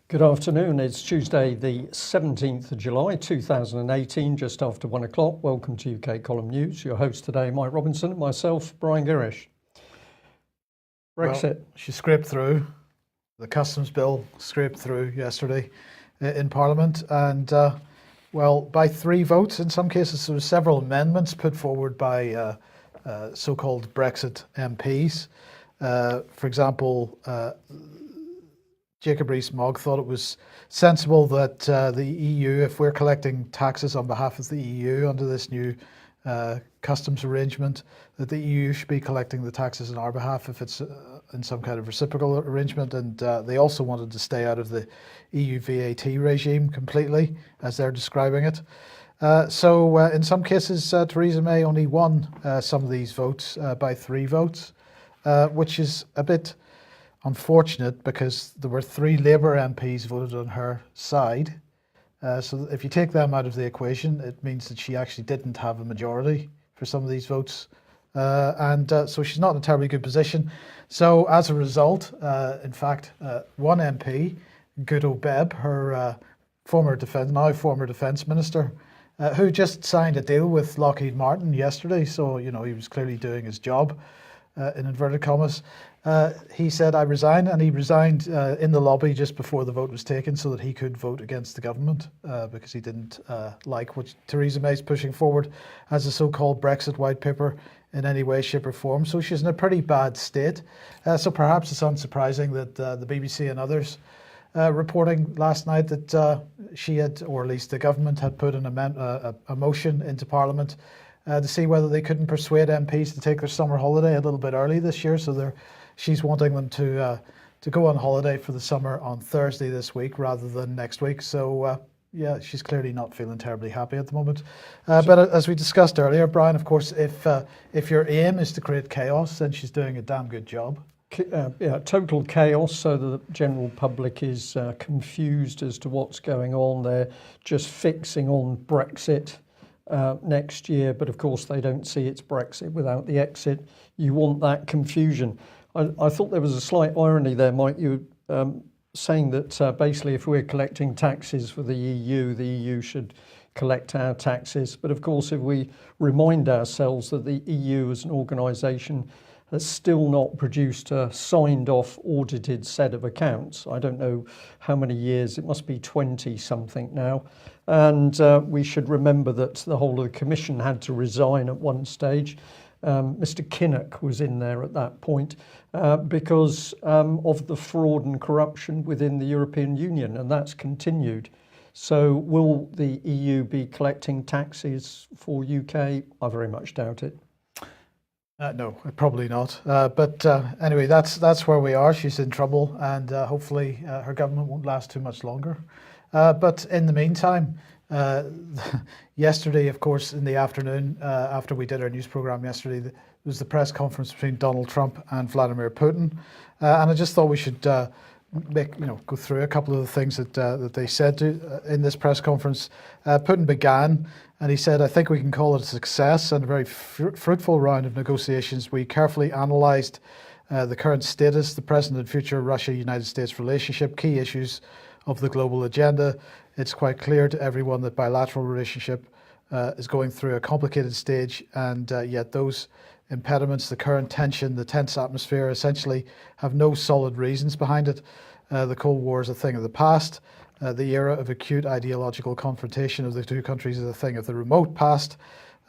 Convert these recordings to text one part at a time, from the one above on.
Good afternoon. It's Tuesday, the 17th of July, 2018, just after 1 o'clock. Welcome to UK Column News. Your host today, Mike Robinson, and myself, Brian Girish. Brexit. Well, she scraped through. The customs bill scraped through yesterday in Parliament, and by 3 votes. In some cases, there were several amendments put forward by so-called Brexit MPs. For example, Jacob Rees-Mogg thought it was sensible that the EU, if we're collecting taxes on behalf of the EU under this new customs arrangement, that the EU should be collecting the taxes on our behalf if it's in some kind of reciprocal arrangement. And they also wanted to stay out of the EU VAT regime completely, as they're describing it. So in some cases, Theresa May only won some of these votes by 3 votes, which is a bit unfortunate because there were 3 Labour MPs voted on her side. So if you take them out of the equation, it means that she actually didn't have a majority for some of these votes. So she's not in a terribly good position. So as a result, in fact, one MP, Guido Bebb, her now former defence minister, who just signed a deal with Lockheed Martin yesterday, so he was clearly doing his job, in inverted commas. He said, I resign, and he resigned in the lobby just before the vote was taken so that he could vote against the government because he didn't like what Theresa May's pushing forward as a so-called Brexit white paper in any way, shape or form. So she's in a pretty bad state. So perhaps it's unsurprising that the BBC and others reporting last night that she had, or at least the government had put a motion into Parliament to see whether they couldn't persuade MPs to take their summer holiday a little bit early this year. So she's wanting them to go on holiday for the summer on Thursday this week rather than next week. So she's clearly not feeling terribly happy at the moment. But as we discussed earlier, Brian, of course, if your aim is to create chaos, then she's doing a damn good job. Total chaos, so the general public is confused as to what's going on. They're just fixing on Brexit next year, but of course they don't see it's Brexit without the exit. You want that confusion. I thought there was a slight irony there, Mike. You saying that basically if we're collecting taxes for the EU should collect our taxes. But of course, if we remind ourselves that the EU as an organisation has still not produced a signed off audited set of accounts. I don't know how many years, it must be 20 something now. And we should remember that the whole of the Commission had to resign at one stage. Mr. Kinnock was in there at that point because of the fraud and corruption within the European Union, and that's continued. So will the EU be collecting taxes for UK? I very much doubt it. No, probably not. But anyway, that's where we are. She's in trouble, and hopefully her government won't last too much longer. But in the meantime, yesterday, of course, in the afternoon, after we did our news program yesterday, there was the press conference between Donald Trump and Vladimir Putin, and I just thought we should go through a couple of the things that they said in this press conference. Putin began, and he said, I think we can call it a success and a very fruitful round of negotiations. We carefully analysed the current status, the present and future Russia-United States relationship, key issues of the global agenda. It's quite clear to everyone that bilateral relationship is going through a complicated stage, and yet those impediments, the current tension, the tense atmosphere, essentially have no solid reasons behind it. The Cold War is a thing of the past. The era of acute ideological confrontation of the two countries is a thing of the remote past.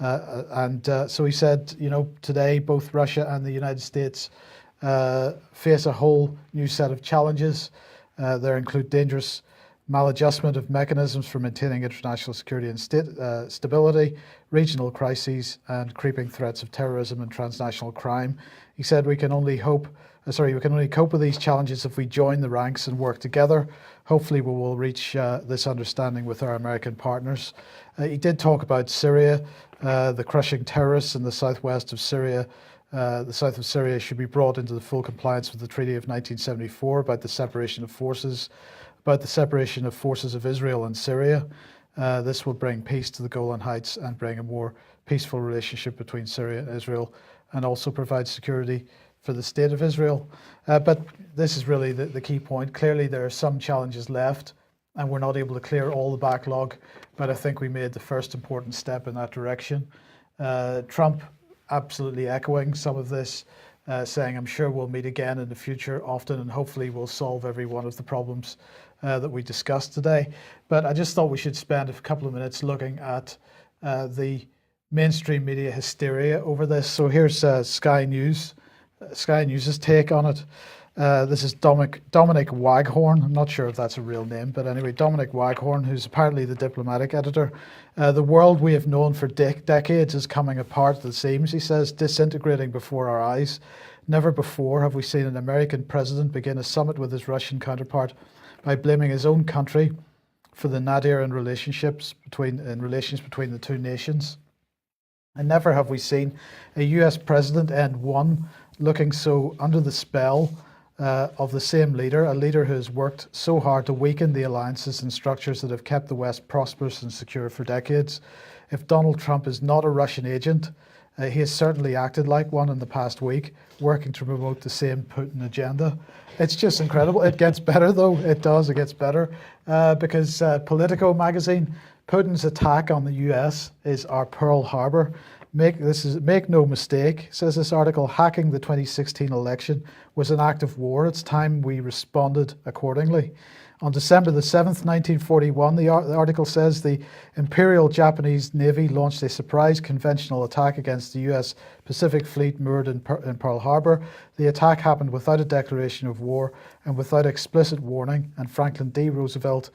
So he said, today both Russia and the United States face a whole new set of challenges. There include dangerous maladjustment of mechanisms for maintaining international security and stability, regional crises, and creeping threats of terrorism and transnational crime. He said we can only cope with these challenges if we join the ranks and work together. Hopefully we will reach this understanding with our American partners. He did talk about Syria, the crushing terrorists in the southwest of Syria. The south of Syria should be brought into the full compliance with the Treaty of 1974 about the separation of forces of Israel and Syria. This will bring peace to the Golan Heights and bring a more peaceful relationship between Syria and Israel, and also provide security for the state of Israel. But this is really the key point. Clearly, there are some challenges left, and we're not able to clear all the backlog, but I think we made the first important step in that direction. Trump absolutely echoing some of this, saying, I'm sure we'll meet again in the future often, and hopefully we'll solve every one of the problems that we discussed today. But I just thought we should spend a couple of minutes looking at the mainstream media hysteria over this. So here's Sky News, Sky News's take on it. This is Dominic Waghorn. I'm not sure if that's a real name, but anyway, Dominic Waghorn, who's apparently the diplomatic editor. The world we have known for decades is coming apart at the seams, he says, disintegrating before our eyes. Never before have we seen an American president begin a summit with his Russian counterpart by blaming his own country for the nadir in relations between the two nations. And never have we seen a US president end one looking so under the spell of the same leader, a leader who has worked so hard to weaken the alliances and structures that have kept the West prosperous and secure for decades. If Donald Trump is not a Russian agent, he has certainly acted like one in the past week, working to promote the same Putin agenda. It's just incredible. It gets better, though. It does. It gets better because Politico magazine, Putin's attack on the US is our Pearl Harbor. Make no mistake, says this article, hacking the 2016 election was an act of war. It's time we responded accordingly. On December the 7th, 1941, the article says the Imperial Japanese Navy launched a surprise conventional attack against the US Pacific Fleet moored in Pearl Harbor. The attack happened without a declaration of war and without explicit warning, and Franklin D. Roosevelt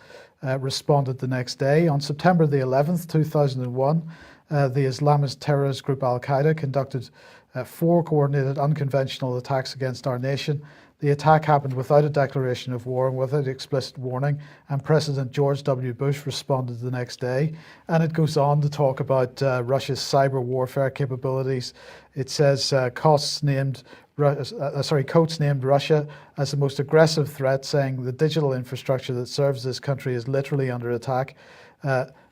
responded the next day. On September the 11th, 2001, the Islamist terrorist group Al-Qaeda conducted 4 coordinated unconventional attacks against our nation. The attack happened without a declaration of war and without explicit warning, and President George W. Bush responded the next day. And it goes on to talk about Russia's cyber warfare capabilities. It says Coates named Russia as the most aggressive threat, saying the digital infrastructure that serves this country is literally under attack.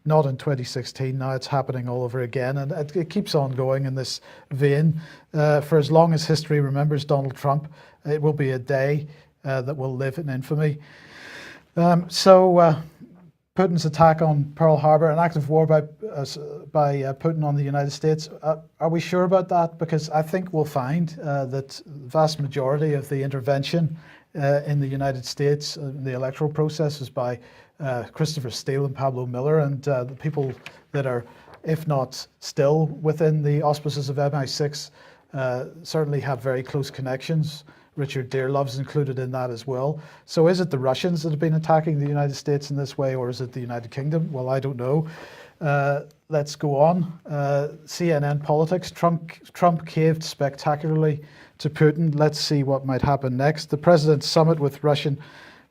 Not in 2016, now it's happening all over again, and it keeps on going in this vein. For as long as history remembers Donald Trump, it will be a day that will live in infamy. So Putin's attack on Pearl Harbor, an act of war by Putin on the United States, are we sure about that? Because I think we'll find that the vast majority of the intervention in the United States, the electoral process, is by Christopher Steele and Pablo Miller, and the people that are, if not still within the auspices of MI6, certainly have very close connections. Richard Dearlove's included in that as well. So is it the Russians that have been attacking the United States in this way, or is it the United Kingdom? Well, I don't know. Let's go on. CNN Politics. Trump caved spectacularly to Putin. Let's see what might happen next. The President's summit with Russian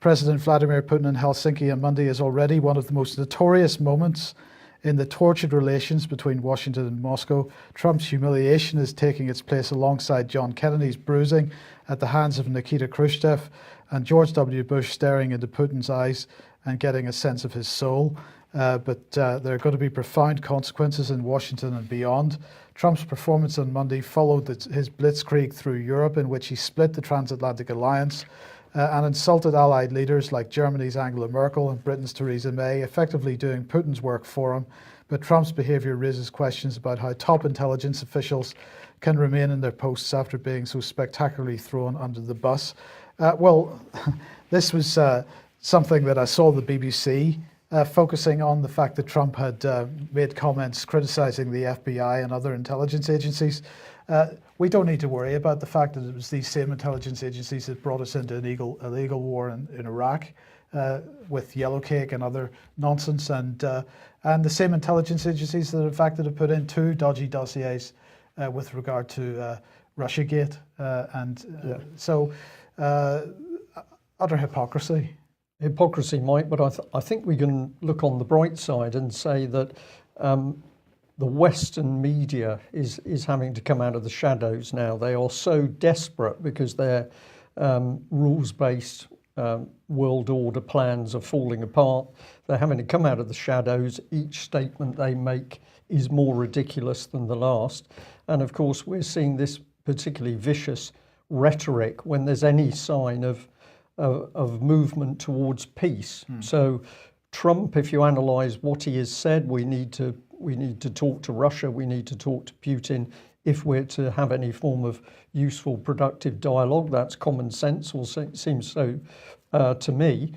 President Vladimir Putin in Helsinki on Monday is already one of the most notorious moments in the tortured relations between Washington and Moscow. Trump's humiliation is taking its place alongside John Kennedy's bruising at the hands of Nikita Khrushchev and George W. Bush staring into Putin's eyes and getting a sense of his soul. But there are going to be profound consequences in Washington and beyond. Trump's performance on Monday followed his blitzkrieg through Europe, in which he split the transatlantic alliance and insulted allied leaders like Germany's Angela Merkel and Britain's Theresa May, effectively doing Putin's work for him. But Trump's behaviour raises questions about how top intelligence officials can remain in their posts after being so spectacularly thrown under the bus. Well, this was something that I saw the BBC focusing on, the fact that Trump had made comments criticising the FBI and other intelligence agencies. We don't need to worry about the fact that it was these same intelligence agencies that brought us into an illegal war in Iraq with Yellowcake and other nonsense, and the same intelligence agencies that in fact have put in 2 dodgy dossiers with regard to Russiagate, so utter hypocrisy. Hypocrisy, Mike, but I think we can look on the bright side and say that the Western media is having to come out of the shadows now. They are so desperate because their rules-based world order plans are falling apart. They're having to come out of the shadows. Each statement they make is more ridiculous than the last. And of course, we're seeing this particularly vicious rhetoric when there's any sign of movement towards peace. So Trump, if you analyse what he has said, we need to talk to Russia, we need to talk to Putin if we're to have any form of useful, productive dialogue. That's common sense, or seems so to me.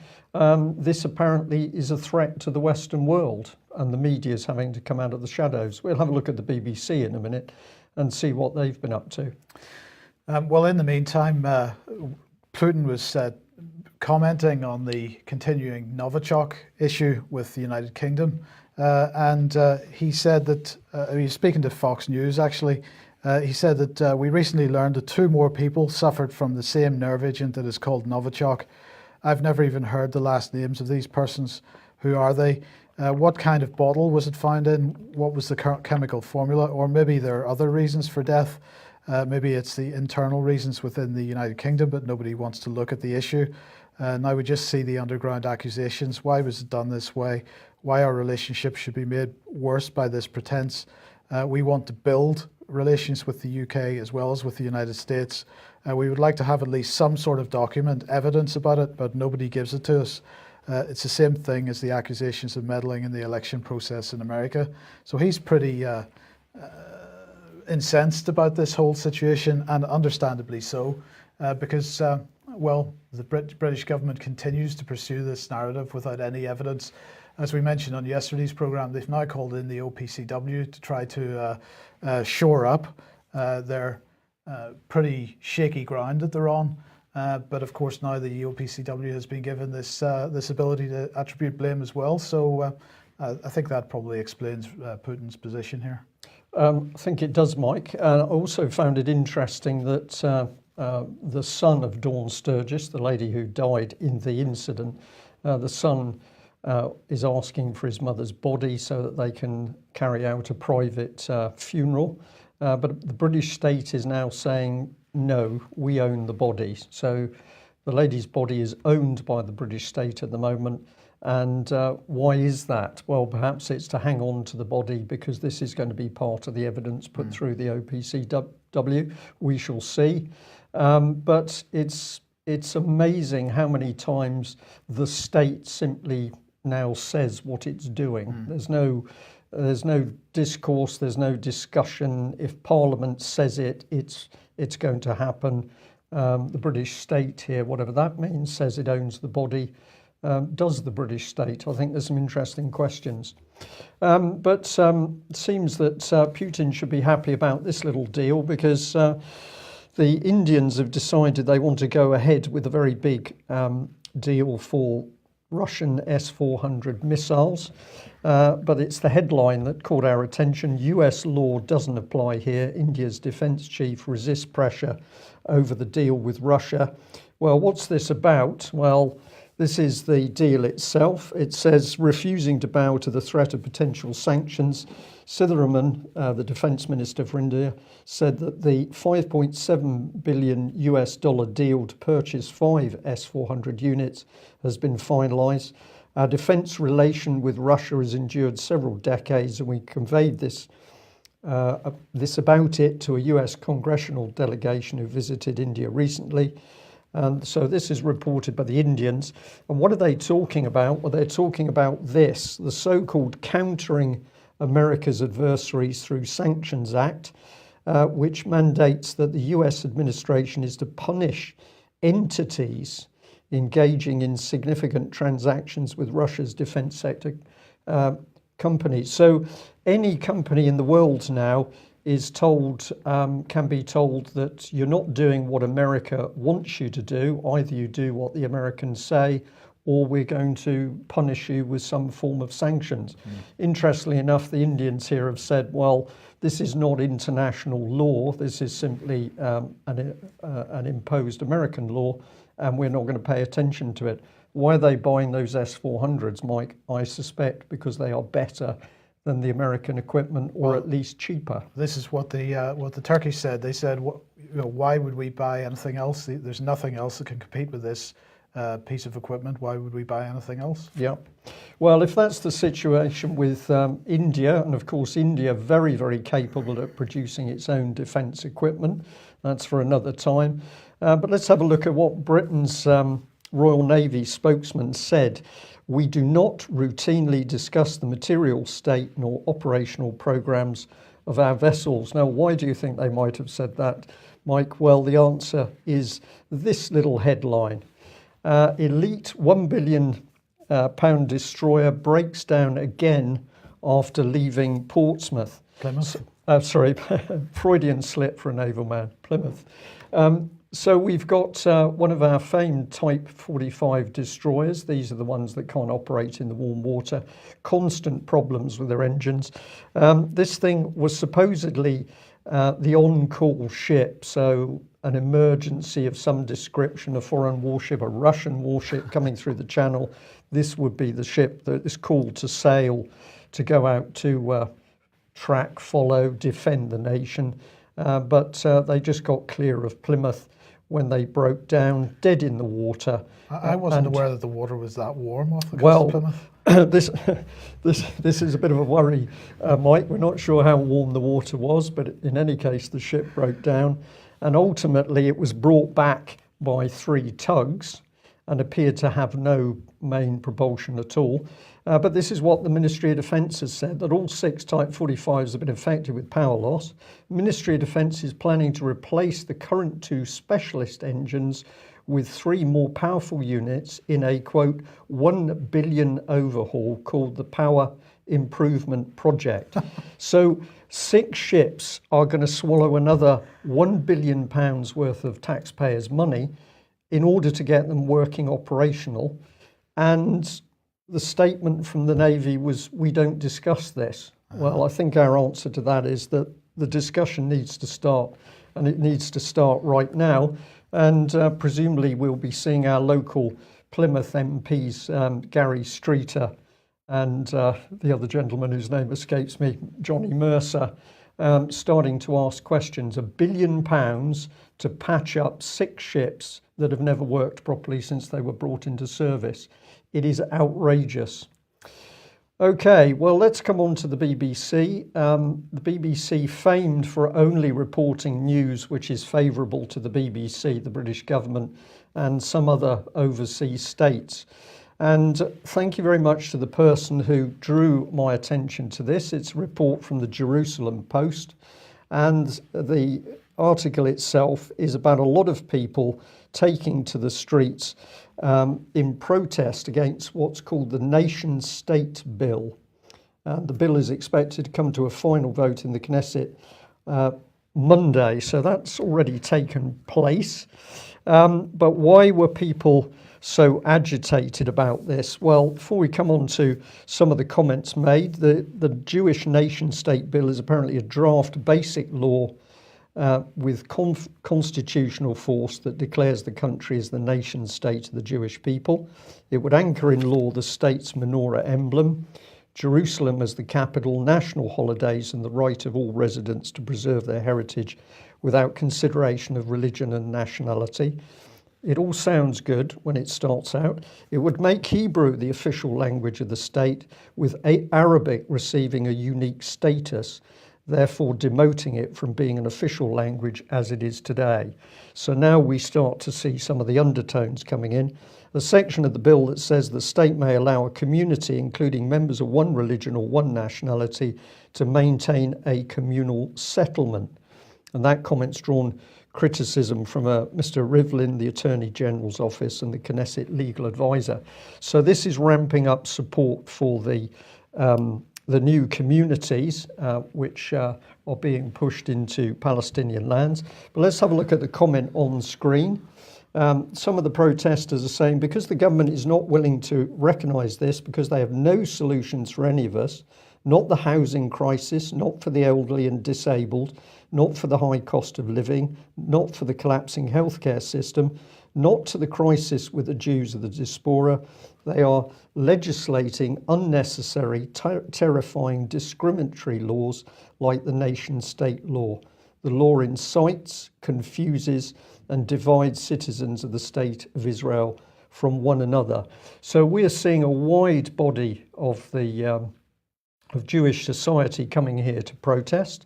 This apparently is a threat to the Western world, and the media is having to come out of the shadows. We'll have a look at the BBC in a minute and see what they've been up to. Well, in the meantime, Putin was commenting on the continuing Novichok issue with the United Kingdom. And he said that, he was speaking to Fox News actually, he said that we recently learned that 2 more people suffered from the same nerve agent that is called Novichok. I've never even heard the last names of these persons. Who are they? What kind of bottle was it found in? What was the chemical formula? Or maybe there are other reasons for death. Maybe it's the internal reasons within the United Kingdom, but nobody wants to look at the issue. Now we just see the underground accusations. Why was it done this way? Why our relationship should be made worse by this pretense. We want to build relations with the UK as well as with the United States. We would like to have at least some sort of document, evidence about it, but nobody gives it to us. It's the same thing as the accusations of meddling in the election process in America. So he's pretty incensed about this whole situation, and understandably so, because well, the British government continues to pursue this narrative without any evidence. As we mentioned on yesterday's programme, they've now called in the OPCW to try to shore up their pretty shaky ground that they're on. But of course now the OPCW has been given this this ability to attribute blame as well. So I think that probably explains Putin's position here. I think it does, Mike. I also found it interesting that the son of Dawn Sturgis, the lady who died in the incident, the son is asking for his mother's body so that they can carry out a private funeral. But the British state is now saying, no, we own the body. So the lady's body is owned by the British state at the moment. And why is that? Well, perhaps it's to hang on to the body because this is going to be part of the evidence put through the OPCW. We shall see. But it's amazing how many times the state simply now says what it's doing. There's no discourse, there's no discussion. If Parliament says it, it's going to happen. The British state here, whatever that means, says it owns the body. Does the British state? I think there's some interesting questions. But it seems that Putin should be happy about this little deal because the Indians have decided they want to go ahead with a very big deal for Russian S-400 missiles. But it's the headline that caught our attention. US law doesn't apply here. India's defence chief resists pressure over the deal with Russia. Well, what's this about? Well, this is the deal itself. It says refusing to bow to the threat of potential sanctions. Sitharaman, the defence minister for India, said that the $5.7 billion deal to purchase 5 S-400 units has been finalised. Our defence relation with Russia has endured several decades, and we conveyed this about it to a US congressional delegation who visited India recently. And so this is reported by the Indians. And what are they talking about? Well, they're talking about this, the so-called Countering America's Adversaries Through Sanctions Act, which mandates that the US administration is to punish entities engaging in significant transactions with Russia's defense sector companies. So any company in the world now is told, can be told that you're not doing what America wants you to do. Either you do what the Americans say, or we're going to punish you with some form of sanctions. Interestingly enough, the Indians here have said, well, this is not international law. This is simply an imposed American law, and we're not going to pay attention to it. Why are they buying those S-400s, Mike? I suspect because they are better than the American equipment, or at least cheaper. This is what the Turkish said. They said, why would we buy anything else? There's nothing else that can compete with this piece of equipment. Why would we buy anything else? Yeah. Well, if that's the situation with India, and of course India very, very capable at producing its own defence equipment, that's for another time. But let's have a look at what Britain's Royal Navy spokesman said. We do not routinely discuss the material state nor operational programs of our vessels. Now, why do you think they might have said that, Mike? Well, the answer is this little headline. Elite £1 billion pound destroyer breaks down again after leaving Portsmouth. Plymouth. Sorry, Freudian slip for a naval man, Plymouth. So we've got one of our famed Type 45 destroyers. These are the ones that can't operate in the warm water. Constant problems with their engines. This thing was supposedly the on-call ship, so an emergency of some description, a foreign warship, a Russian warship coming through the channel. This would be the ship that is called to sail to go out to track, follow, defend the nation. But they just got clear of Plymouth when they broke down, dead in the water. I wasn't aware that the water was that warm off the coast of Plymouth. This is a bit of a worry, Mike. We're not sure how warm the water was, but in any case, the ship broke down, and ultimately it was brought back by 3 tugs and appeared to have no main propulsion at all. But this is what the Ministry of Defence has said, that all 6 Type 45s have been affected with power loss. The Ministry of Defence is planning to replace the current 2 specialist engines with 3 more powerful units in a, quote, £1 billion overhaul called the Power Improvement Project. So 6 ships are going to swallow another £1 billion worth of taxpayers' money in order to get them working operational. And the statement from the Navy was, we don't discuss this. Well, I think our answer to that is that the discussion needs to start, and it needs to start right now. And presumably we'll be seeing our local Plymouth MPs, Gary Streeter and the other gentleman whose name escapes me, Johnny Mercer, starting to ask questions. £1 billion to patch up 6 ships that have never worked properly since they were brought into service. It is outrageous. Okay, well, let's come on to the BBC. The BBC, famed for only reporting news which is favourable to the BBC, the British government, and some other overseas states. And thank you very much to the person who drew my attention to this. It's a report from the Jerusalem Post, and the article itself is about a lot of people taking to the streets in protest against what's called the Nation-State Bill. The bill is expected to come to a final vote in the Knesset Monday, so that's already taken place. But why were people so agitated about this? Well, before we come on to some of the comments made, the Jewish Nation-State Bill is apparently a draft basic law with constitutional force that declares the country as the nation state of the Jewish people. It would anchor in law the state's menorah emblem, Jerusalem as the capital, national holidays, and the right of all residents to preserve their heritage without consideration of religion and nationality. It all sounds good when it starts out. It would make Hebrew the official language of the state, with Arabic receiving a unique status, therefore demoting it from being an official language as it is today. So now we start to see some of the undertones coming in. The section of the bill that says the state may allow a community, including members of one religion or one nationality, to maintain a communal settlement. And that comment's drawn criticism from Mr. Rivlin, the Attorney General's office, and the Knesset legal advisor. So this is ramping up support for the new communities which are being pushed into Palestinian lands. But let's have a look at the comment on screen. Some of the protesters are saying, because the government is not willing to recognise this, because they have no solutions for any of us, not the housing crisis, not for the elderly and disabled, not for the high cost of living, not for the collapsing healthcare system, not to the crisis with the Jews of the diaspora. They are legislating unnecessary, terrifying, discriminatory laws like the nation-state law. The law incites, confuses, and divides citizens of the state of Israel from one another. So we are seeing a wide body of the of Jewish society coming here to protest.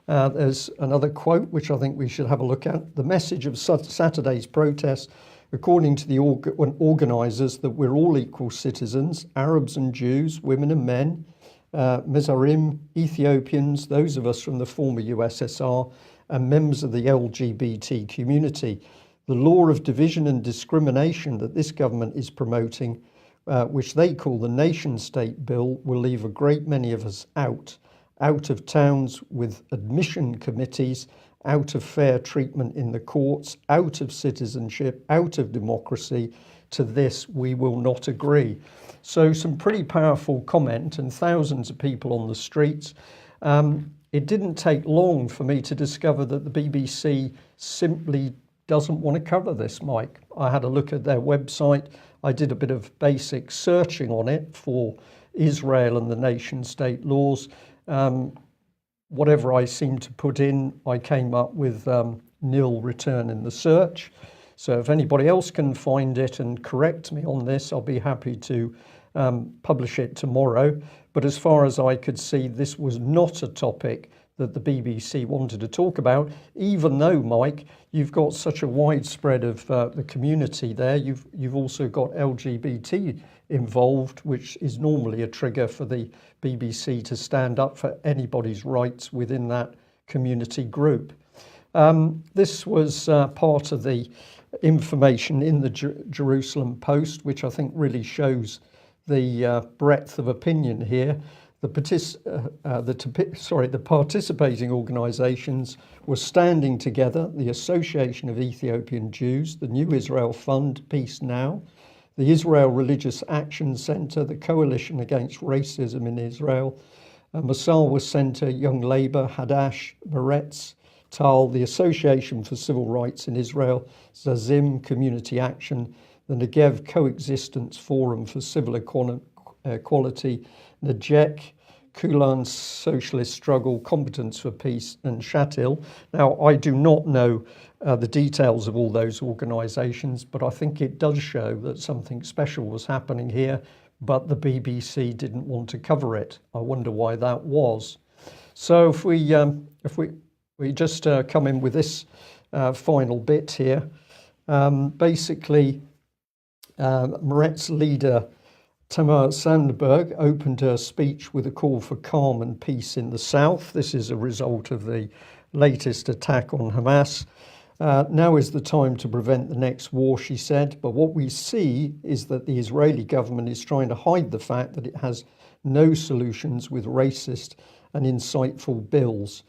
There's another quote which I think we should have a look at. The message of Saturday's protest, according to the organisers, that we're all equal citizens, Arabs and Jews, women and men, Mizoram, Ethiopians, those of us from the former USSR, and members of the LGBT community. The law of division and discrimination that this government is promoting, which they call the nation state bill, will leave a great many of us out of towns with admission committees, out of fair treatment in the courts, out of citizenship, out of democracy. To this we will not agree. So some pretty powerful comment, and thousands of people on the streets. It didn't take long for me to discover that the BBC simply doesn't want to cover this, Mike. I had a look at their website. I did a bit of basic searching on it for Israel and the nation state laws. Whatever I seemed to put in, I came up with nil return in the search. So if anybody else can find it and correct me on this, I'll be happy to publish it tomorrow. But as far as I could see, this was not a topic that the BBC wanted to talk about, even though, Mike, you've got such a widespread of the community there. You've also got LGBT involved, which is normally a trigger for the BBC to stand up for anybody's rights within that community group. This was part of the information in the Jerusalem Post, which I think really shows the breadth of opinion here. The participating organisations were standing together: the Association of Ethiopian Jews, the New Israel Fund, Peace Now, the Israel Religious Action Centre, the Coalition Against Racism in Israel, Masawa Centre, Young Labour, Hadash, Meretz, Tal, the Association for Civil Rights in Israel, Zazim Community Action, the Negev Coexistence Forum for Civil Equality, Najek, Kulan Socialist Struggle, Competence for Peace, and Shatil. Now, I do not know the details of all those organisations, but I think it does show that something special was happening here, but the BBC didn't want to cover it. I wonder why that was. So if we just come in with this final bit here, basically, Meretz leader Tamar Sandberg opened her speech with a call for calm and peace in the south. This is a result of the latest attack on Hamas. Now is the time to prevent the next war, she said. But what we see is that the Israeli government is trying to hide the fact that it has no solutions with racist and insightful bills.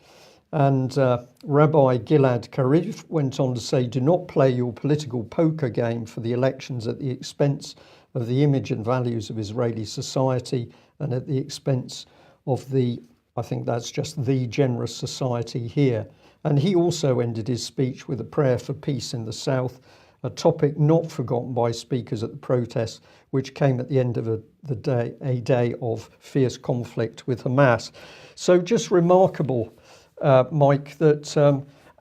And Rabbi Gilad Karif went on to say, do not play your political poker game for the elections at the expense of the image and values of Israeli society and at the expense of the, I think that's just the generous society here. And he also ended his speech with a prayer for peace in the south, a topic not forgotten by speakers at the protests, which came at the end of a day of fierce conflict with Hamas. So just remarkable, Mike, that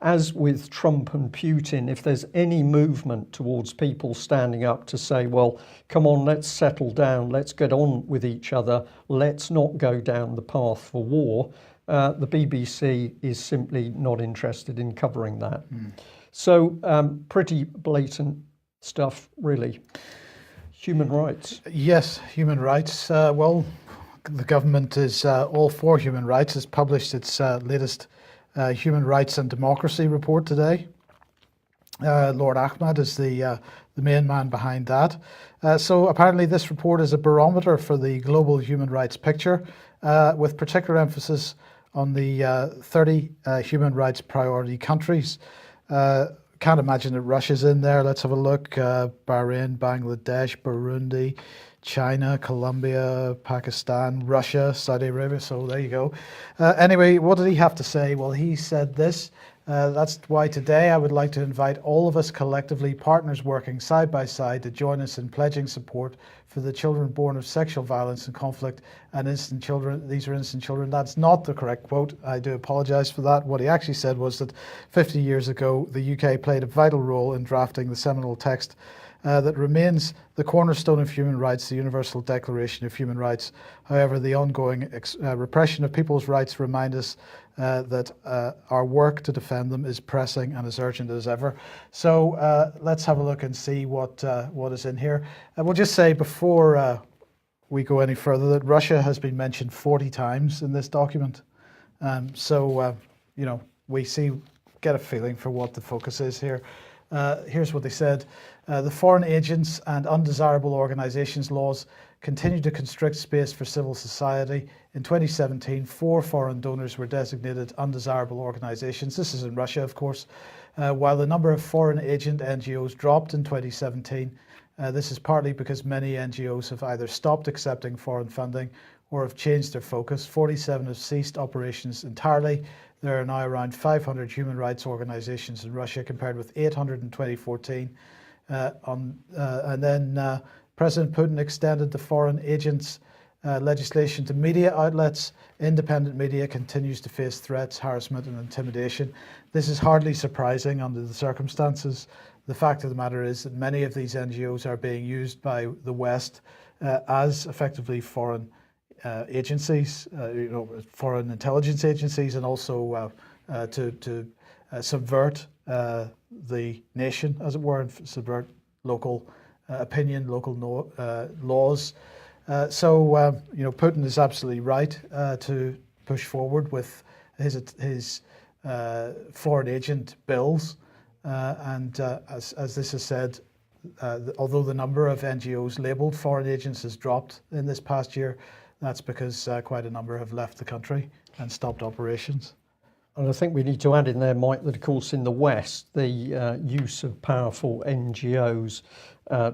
as with Trump and Putin, if there's any movement towards people standing up to say, well, come on, let's settle down, let's get on with each other, let's not go down the path for war, the BBC is simply not interested in covering that. So pretty blatant stuff, really. Human rights. Yes, human rights. Well, the government is all for human rights. Has published its latest Human Rights and Democracy report today. Lord Ahmad is the main man behind that. So apparently this report is a barometer for the global human rights picture, with particular emphasis on the 30 human rights priority countries. Can't imagine that Russia's in there. Let's have a look. Bahrain, Bangladesh, Burundi, China, Colombia, Pakistan, Russia, Saudi Arabia. So there you go. Anyway, what did he have to say? Well, he said this. That's why today I would like to invite all of us collectively, partners working side by side, to join us in pledging support for the children born of sexual violence and conflict and innocent children. These are innocent children. That's not the correct quote. I do apologise for that. What he actually said was that 50 years ago, the UK played a vital role in drafting the seminal text that remains the cornerstone of human rights, the Universal Declaration of Human Rights. However, the ongoing repression of people's rights remind us that our work to defend them is pressing and as urgent as ever. So let's have a look and see what is in here. We'll just say before we go any further that Russia has been mentioned 40 times in this document. You know, we get a feeling for what the focus is here. Here's what they said. The Foreign Agents and Undesirable Organizations laws continue to constrict space for civil society. In 2017, 4 foreign donors were designated undesirable organizations. This is in Russia, of course. While the number of foreign agent NGOs dropped in 2017, this is partly because many NGOs have either stopped accepting foreign funding or have changed their focus. 47 have ceased operations entirely. There are now around 500 human rights organizations in Russia compared with 800 in 2014. And then President Putin extended the foreign agents legislation to media outlets. Independent media continues to face threats, harassment and intimidation. This is hardly surprising under the circumstances. The fact of the matter is that many of these NGOs are being used by the West as effectively foreign agencies, foreign intelligence agencies, and also to subvert the nation, as it were, and subvert local opinion, local laws. Putin is absolutely right to push forward with his foreign agent bills. As this is said, although the number of NGOs labelled foreign agents has dropped in this past year, that's because quite a number have left the country and stopped operations. And I think we need to add in there, Mike, that of course in the West, the use of powerful NGOs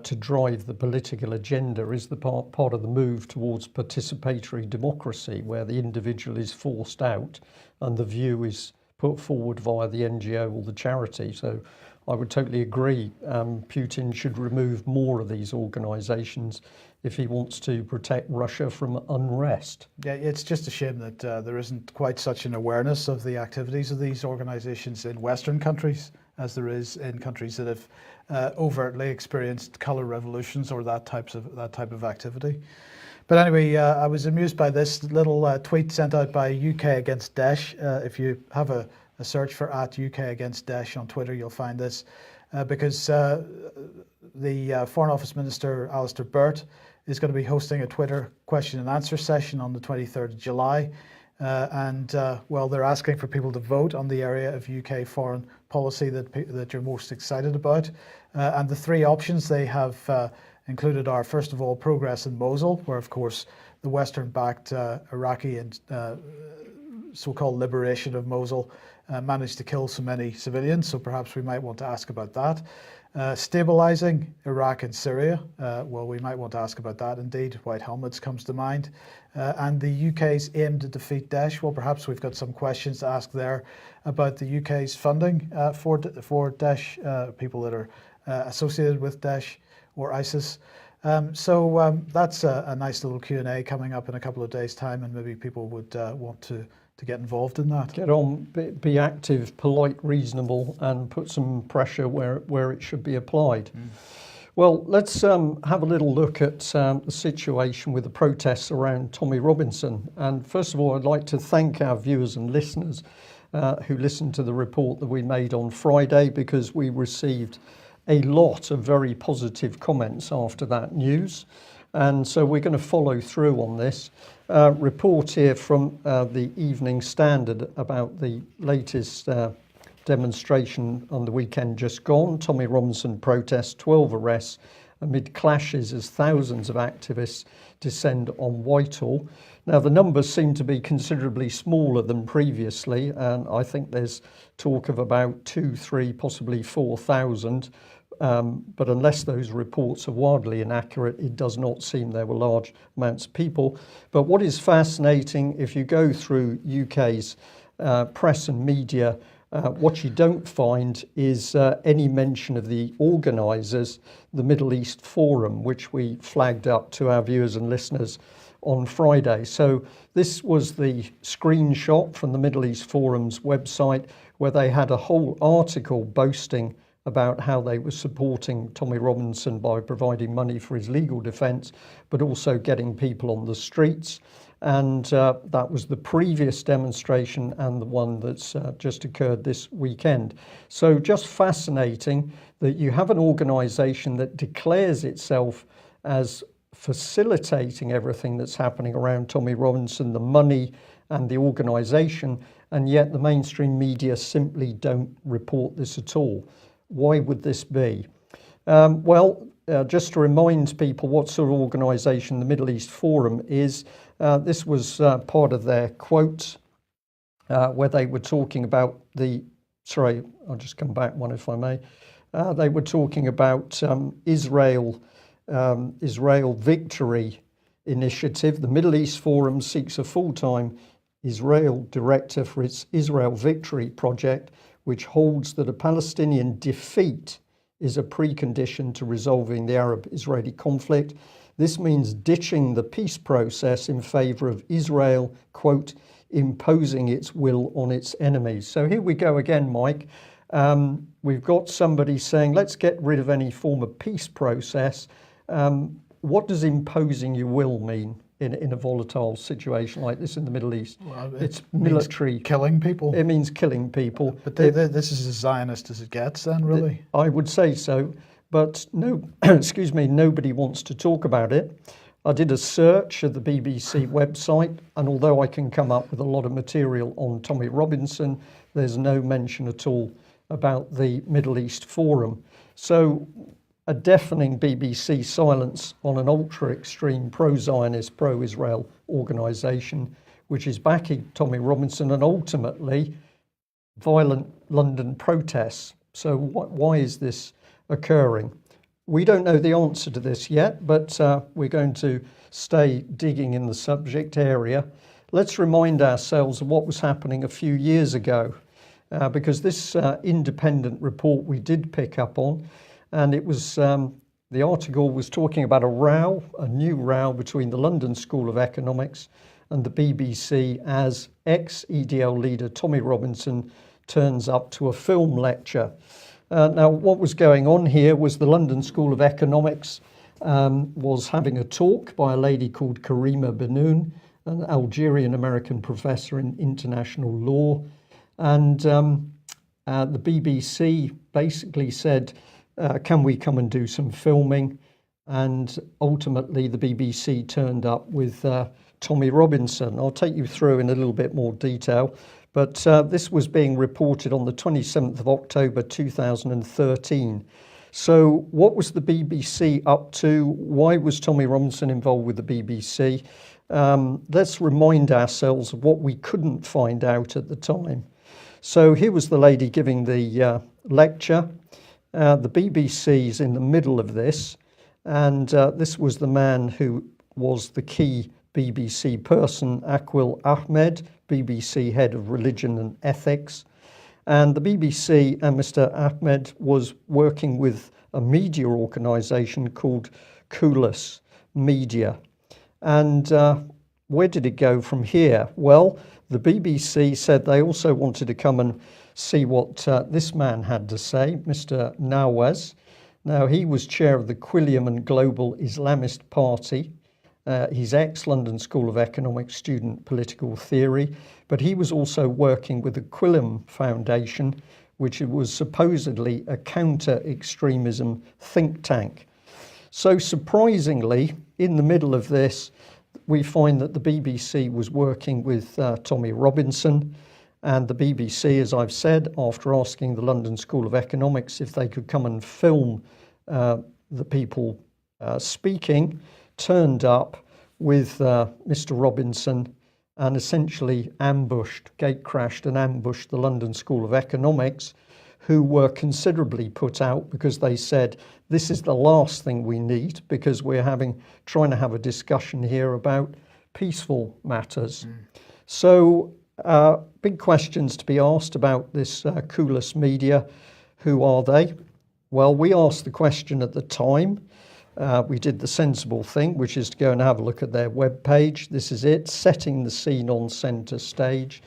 to drive the political agenda is the part of the move towards participatory democracy, where the individual is forced out and the view is put forward via the NGO or the charity. So I would totally agree. Putin should remove more of these organisations if he wants to protect Russia from unrest. Yeah, it's just a shame that there isn't quite such an awareness of the activities of these organisations in Western countries as there is in countries that have overtly experienced colour revolutions or that type of activity. But anyway, I was amused by this little tweet sent out by UK Against Daesh. If you have a search for @UK Against Daesh on Twitter, you'll find this because the Foreign Office Minister, Alistair Burt, is going to be hosting a Twitter question and answer session on the 23rd of July. They're asking for people to vote on the area of UK foreign policy that you're most excited about. And the 3 options they have included are, first of all, progress in Mosul, where, of course, the Western-backed Iraqi and so-called liberation of Mosul managed to kill so many civilians, so perhaps we might want to ask about that. Stabilising Iraq and Syria, we might want to ask about that indeed. White Helmets comes to mind. And the UK's aim to defeat Daesh, well, perhaps we've got some questions to ask there about the UK's funding for Daesh, people that are associated with Daesh or ISIS. That's a nice little Q&A coming up in a couple of days' time, and maybe people would want to get involved in that. Get on, be active, polite, reasonable, and put some pressure where it should be applied. Well, let's have a little look at the situation with the protests around Tommy Robinson. And first of all, I'd like to thank our viewers and listeners who listened to the report that we made on Friday, because we received a lot of very positive comments after that news. And so we're going to follow through on this. Report here from the Evening Standard about the latest demonstration on the weekend just gone. Tommy Robinson protests, 12 arrests amid clashes as thousands of activists descend on Whitehall. Now, the numbers seem to be considerably smaller than previously, and I think there's talk of about 2, 3, possibly 4,000. But unless those reports are wildly inaccurate, it does not seem there were large amounts of people. But what is fascinating, if you go through UK's press and media, what you don't find is any mention of the organisers, the Middle East Forum, which we flagged up to our viewers and listeners on Friday. So this was the screenshot from the Middle East Forum's website, where they had a whole article boasting about how they were supporting Tommy Robinson by providing money for his legal defence, but also getting people on the streets. And that was the previous demonstration and the one that's just occurred this weekend. So just fascinating that you have an organisation that declares itself as facilitating everything that's happening around Tommy Robinson, the money and the organisation, and yet the mainstream media simply don't report this at all. Why would this be? Just to remind people what sort of organisation the Middle East Forum is, this was part of their quote where they were talking about I'll just come back one if I may. They were talking about Israel Victory Initiative. The Middle East Forum seeks a full-time Israel director for its Israel Victory project, which holds that a Palestinian defeat is a precondition to resolving the Arab-Israeli conflict. This means ditching the peace process in favour of Israel, quote, imposing its will on its enemies. So here we go again, Mike. We've got somebody saying, let's get rid of any form of peace process. What does imposing your will mean in a volatile situation like this in the Middle East? Well, it's military. Killing people. It means killing people. But this is as Zionist as it gets then, really? I would say so. But no, excuse me, nobody wants to talk about it. I did a search of the BBC website, and although I can come up with a lot of material on Tommy Robinson, there's no mention at all about the Middle East Forum. So a deafening BBC silence on an ultra-extreme pro-Zionist, pro-Israel organisation, which is backing Tommy Robinson, and ultimately violent London protests. So why is this occurring? We don't know the answer to this yet, but we're going to stay digging in the subject area. Let's remind ourselves of what was happening a few years ago, because this independent report we did pick up on, and it was the article was talking about a new row between the London School of Economics and the BBC as ex-EDL leader Tommy Robinson turns up to a film lecture. Now, what was going on here was the London School of Economics was having a talk by a lady called Karima Benoun, an Algerian-American professor in international law. And the BBC basically said, can we come and do some filming? And ultimately, the BBC turned up with Tommy Robinson. I'll take you through in a little bit more detail. But this was being reported on the 27th of October 2013. So what was the BBC up to? Why was Tommy Robinson involved with the BBC? Let's remind ourselves of what we couldn't find out at the time. So here was the lady giving the lecture. The BBC's in the middle of this, and this was the man who was the key BBC person, Aqil Ahmed, BBC Head of Religion and Ethics. And the BBC and Mr. Ahmed was working with a media organisation called Kulas Media. And where did it go from here? Well, the BBC said they also wanted to come and see what this man had to say, Mr. Nawaz. Now, he was chair of the Quilliam and Global Islamist Party. He's ex-London School of Economics student, political theory, but he was also working with the Quilliam Foundation, which was supposedly a counter-extremism think tank. So surprisingly, in the middle of this, we find that the BBC was working with Tommy Robinson, and the BBC, as I've said, after asking the London School of Economics if they could come and film the people speaking, turned up with Mr. Robinson and essentially gatecrashed and ambushed the London School of Economics, who were considerably put out because they said, this is the last thing we need because we're trying to have a discussion here about peaceful matters. So big questions to be asked about this Kulas Media. Who are they? Well, we asked the question at the time. We did the sensible thing, which is to go and have a look at their webpage. This is it, setting the scene on centre stage.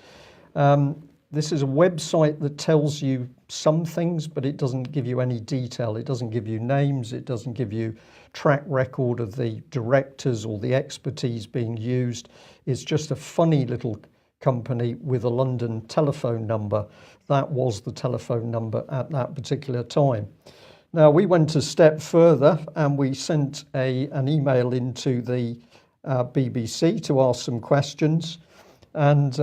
The This is a website that tells you some things, but it doesn't give you any detail. It doesn't give you names. It doesn't give you track record of the directors or the expertise being used. It's just a funny little company with a London telephone number. That was the telephone number at that particular time. Now, we went a step further and we sent an email into the BBC to ask some questions. And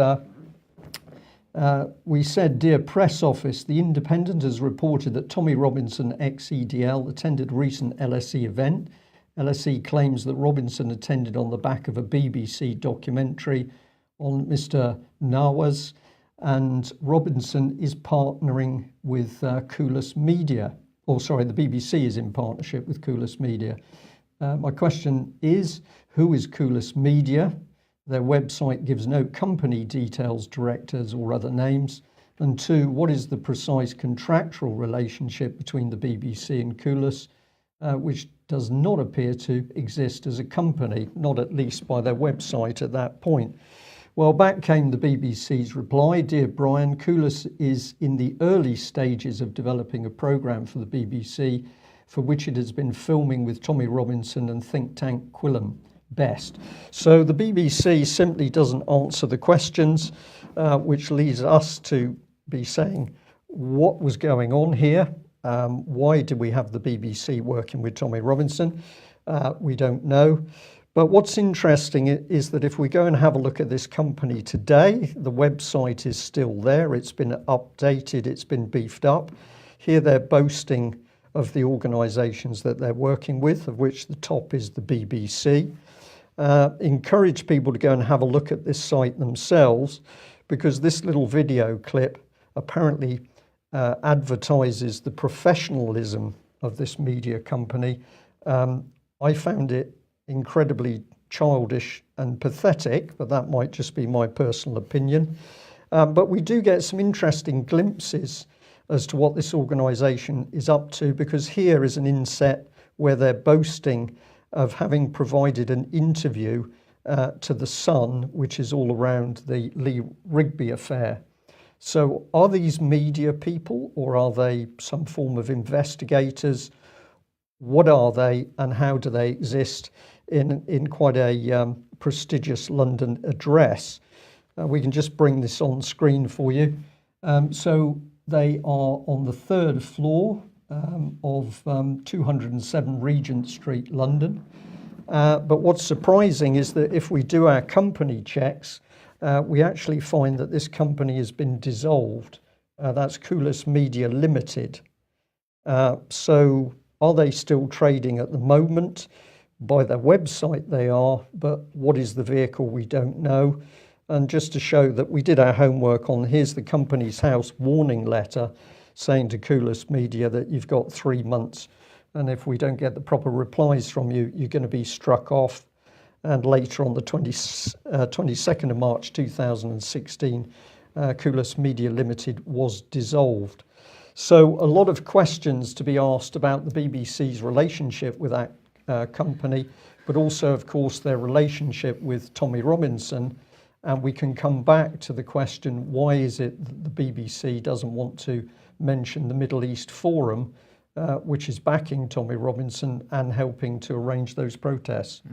we said, "Dear Press Office, The Independent has reported that Tommy Robinson, ex-EDL, attended a recent LSE event. LSE claims that Robinson attended on the back of a BBC documentary on Mr. Nawaz, and Robinson is partnering with Coulis Media. The BBC is in partnership with Coulis Media. My question is, who is Coulis Media? Their website gives no company details, directors or other names. And 2, what is the precise contractual relationship between the BBC and Coulis, which does not appear to exist as a company, not at least by their website at that point." Well, back came the BBC's reply. "Dear Brian, Coulis is in the early stages of developing a programme for the BBC, for which it has been filming with Tommy Robinson and think tank Quillam Best." So the BBC simply doesn't answer the questions, which leads us to be saying, what was going on here? Why did we have the BBC working with Tommy Robinson? We don't know. But what's interesting is that if we go and have a look at this company today, the website is still there. It's been updated. It's been beefed up. Here they're boasting of the organisations that they're working with, of which the top is the BBC. Encourage people to go and have a look at this site themselves, because this little video clip apparently advertises the professionalism of this media company. I found it incredibly childish and pathetic, but that might just be my personal opinion. But we do get some interesting glimpses as to what this organisation is up to, because here is an inset where they're boasting of having provided an interview to The Sun, which is all around the Lee Rigby affair. So are these media people, or are they some form of investigators? What are they, and how do they exist in quite a prestigious London address? We can just bring this on screen for you. So they are on the 3rd floor of 207 Regent Street, London. But what's surprising is that if we do our company checks, we actually find that this company has been dissolved. That's Coulis Media Limited. So are they still trading at the moment? By their website they are, but what is the vehicle, we don't know. And just to show that we did our homework on, here's the Companies House warning letter saying to Coulis Media that you've got 3 months, and if we don't get the proper replies from you, you're going to be struck off. And later on the 22nd of March 2016, Coulis Media Limited was dissolved. So a lot of questions to be asked about the BBC's relationship with that company, but also, of course, their relationship with Tommy Robinson. And we can come back to the question, why is it that the BBC doesn't want to mention the Middle East Forum, which is backing Tommy Robinson and helping to arrange those protests?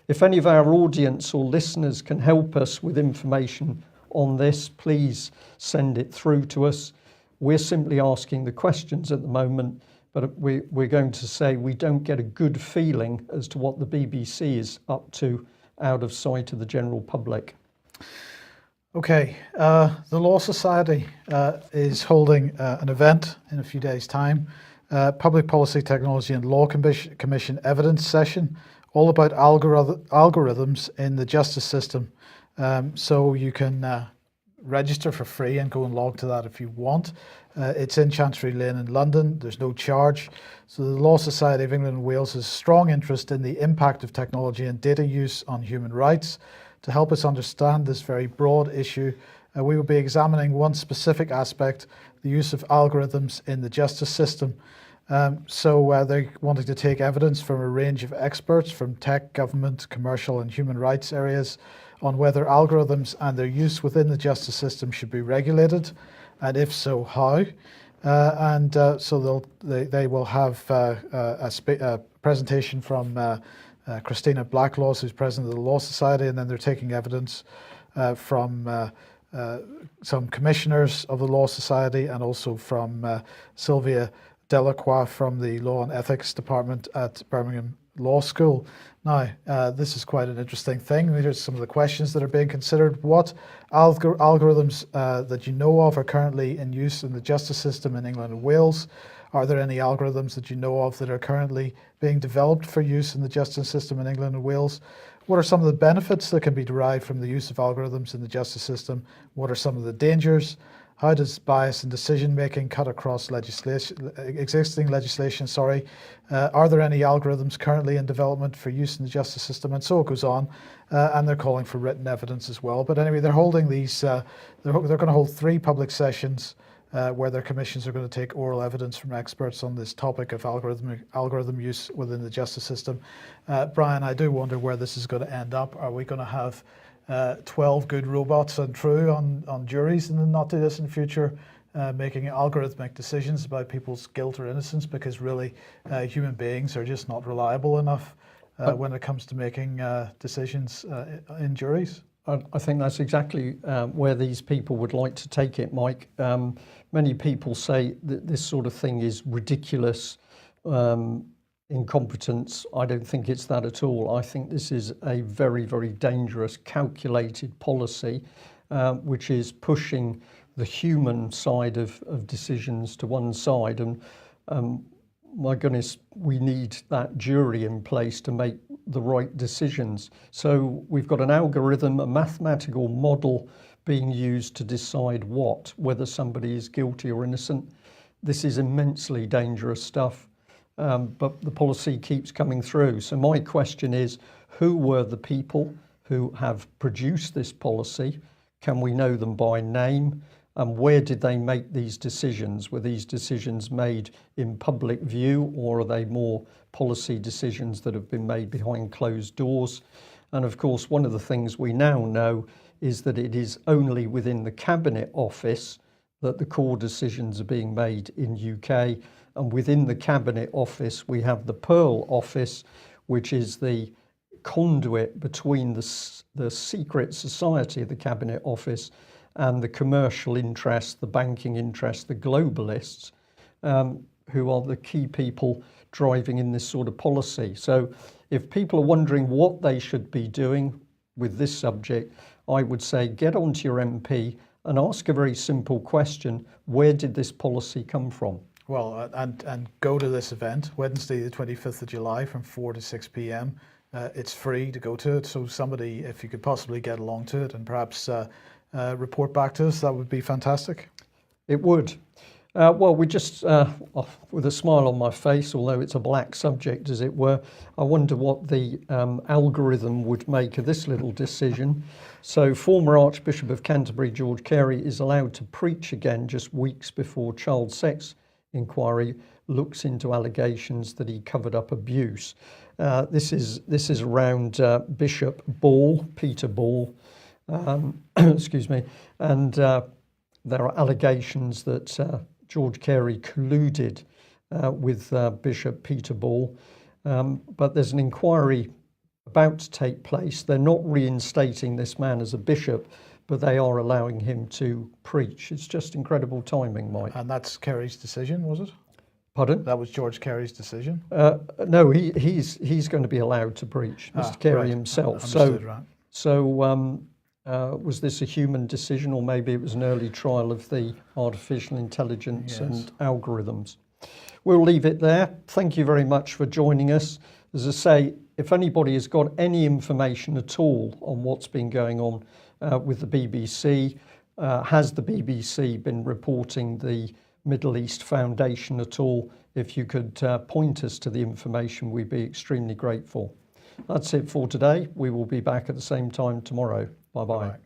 If any of our audience or listeners can help us with information on this, please send it through to us. We're simply asking the questions at the moment, but we're going to say we don't get a good feeling as to what the BBC is up to out of sight of the general public. Okay, the Law Society is holding an event in a few days' time, Public Policy, Technology and Law Commission evidence session, all about algorithms in the justice system. So you can register for free and go and log to that if you want. It's in Chancery Lane in London. There's no charge. So the Law Society of England and Wales has strong interest in the impact of technology and data use on human rights. To help us understand this very broad issue, we will be examining one specific aspect, the use of algorithms in the justice system. So they're wanting to take evidence from a range of experts from tech, government, commercial and human rights areas. on whether algorithms and their use within the justice system should be regulated, and if so, how. So they will have a presentation from Christina Blacklaws, who's president of the Law Society, and then they're taking evidence from some commissioners of the Law Society, and also from Sylvia Delacroix from the Law and Ethics Department at Birmingham Law School. Now, this is quite an interesting thing. These are some of the questions that are being considered. What algorithms that you know of are currently in use in the justice system in England and Wales? Are there any algorithms that you know of that are currently being developed for use in the justice system in England and Wales? What are some of the benefits that can be derived from the use of algorithms in the justice system? What are some of the dangers? How does bias in decision making cut across existing legislation? Are there any algorithms currently in development for use in the justice system? And so it goes on. And they're calling for written evidence as well. But anyway, they're holding these. They're going to hold 3 public sessions where their commissions are going to take oral evidence from experts on this topic of algorithm use within the justice system. Brian, I do wonder where this is going to end up. Are we going to have 12 good robots and true on juries in the not too distant future, making algorithmic decisions about people's guilt or innocence, because really human beings are just not reliable enough when it comes to making decisions in juries? I think that's exactly where these people would like to take it, Mike. Many people say that this sort of thing is ridiculous, incompetence. I don't think it's that at all. I think this is a very, very dangerous, calculated policy, which is pushing the human side of decisions to one side. And my goodness, we need that jury in place to make the right decisions. So we've got an algorithm, a mathematical model being used to decide whether somebody is guilty or innocent. This is immensely dangerous stuff, but the policy keeps coming through. So my question is, who were the people who have produced this policy? Can we know them by name? And where did they make these decisions? Were these decisions made in public view, or are they more policy decisions that have been made behind closed doors? And of course, one of the things we now know is that it is only within the Cabinet Office that the core decisions are being made in UK. And within the Cabinet Office, we have the Pearl Office, which is the conduit between the secret society of the Cabinet Office and the commercial interests, the banking interests, the globalists, who are the key people driving in this sort of policy. So if people are wondering what they should be doing with this subject, I would say get onto your MP and ask a very simple question: where did this policy come from? Well, and go to this event, Wednesday the 25th of July from 4 to 6 p.m. It's free to go to it, so somebody, if you could possibly get along to it and perhaps report back to us, that would be fantastic. It would. Well, we just, with a smile on my face, although it's a black subject, as it were, I wonder what the algorithm would make of this little decision. So former Archbishop of Canterbury, George Carey, is allowed to preach again just weeks before child sex inquiry looks into allegations that he covered up abuse. This is around Bishop Ball, Peter Ball, excuse me, and there are allegations that George Carey colluded with Bishop Peter Ball, but there's an inquiry about to take place. They're not reinstating this man as a bishop, but they are allowing him to preach. It's just incredible timing, Mike. And that's Carey's decision, was it? Pardon? That was George Carey's decision? No, he's going to be allowed to preach, Mr. Carey himself. Understood, right. So was this a human decision, or maybe it was an early trial of the artificial intelligence and algorithms? We'll leave it there. Thank you very much for joining us. As I say, if anybody has got any information at all on what's been going on with the BBC, has the BBC been reporting the Middle East Foundation at all? If you could point us to the information, we'd be extremely grateful. That's it for today. We will be back at the same time tomorrow. Bye-bye.